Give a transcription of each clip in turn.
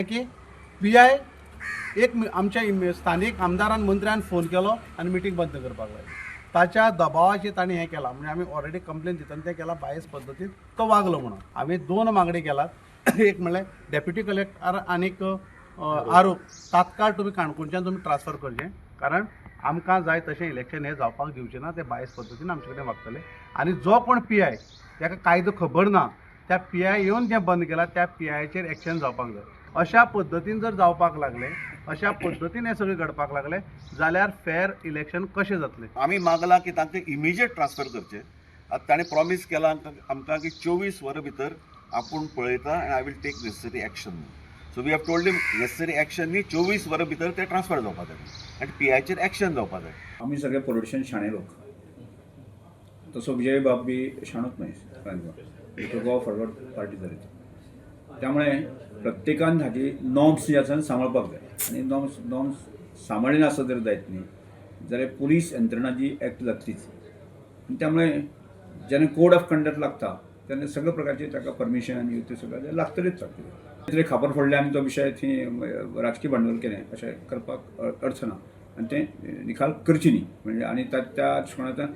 की PI एक आमच्या स्थानिक आमदारान मंत्र्यान फोन केलो आनी मिटींग बंद करपाक लागली. ताच्या दबावाचेर ताणें हें केलां. म्हणजे आमी ऑलरेडी कंप्लेन दितना तें केलां बायस पद्दतीन तो वागलो म्हणून. हांवें 2 मागणी केल्यात. एक म्हणल्यार डेप्युटी कलेक्टर आनीक आरोप तात्काळ तुमी काणकोणच्यान तुमी ट्रान्सफर करचें, कारण आमकां जाय तशें इलेक्शन हें जावपाक दिवचें ना. ते बायस पद्दतीन आमचे कडेन वागतले. आनी जो कोण PI ताका कायदो खबर ना त्या PI येवन जें बंद केलां त्या PIचेर एक्शन जावपाक जाय. अशा पद्दतीन जर जावपाक लागलें, अशा पद्दतीन हें सगळें घडपाक लागलें जाल्यार फेर इलेक्शन कशें जातलें. आमी मागला की तांकां इमिजिएट ट्रान्सफर करचें. आतां ताणें प्रॉमीस केलां आमकां की 24 वरां भितर आपूण पळयता आनी I will take necessary action. So we have told him necessary action न्ही 24 वरां भितर ते ट्रान्सफर जावपाक जाय आनी PIचेर एक्शन जावपाक जाय. आम्ही सगळे पॉलिटिशियन शाणे लोक. तसो विजय बाब बी शाणूच न्हय, तो गोवा फॉरवर्ड पार्टी जाली. त्यामुळे प्रत्येकान हाची नॉर्म्स जे आसा सांबाळपाक जाय आनी नॉर्म्स सांबाळिना आसत जर जायत न्ही जाल्यार पुलीस यंत्रणा जी एक्ट जातलीच. त्यामुळे जेन्ना कोड ऑफ कंडक्ट लागता तेन्ना सगळे प्रकारचे ताका परमिशन ते सगळें लागतलेच लागतले. खापर फोडले आनी तो विशय थंय राजकीय भांडवल केलें अशें करपाक अर्थ ना आनी तें निकाल करची न्ही. म्हणजे आनी त्या दृश्टिकोनांतल्यान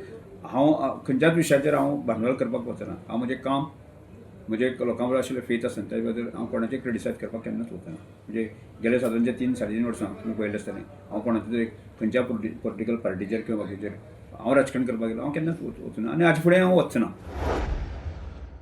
हांव खंयच्याच विशयाचेर हांव भांडवल करपाक वचना. हांव म्हजें काम म्हणजे लोकां बरोबर आशिल्लें फेथ आसा त्या बद्दल हांव कोणाचें क्रिटिसायज करपाक केन्नाच वचना. म्हणजे गेले सादारणचे 3-3.5 वर्सां तुमी पळयलें आसतलें हांव कोणाच्या तरी खंयच्या पॉलिटिकल पार्टीचेर किंवा बाकीचेर हांव राजकारण करपाक गेलो हांव केन्नाच वचना आनी हाजे फुडें हांव वचना.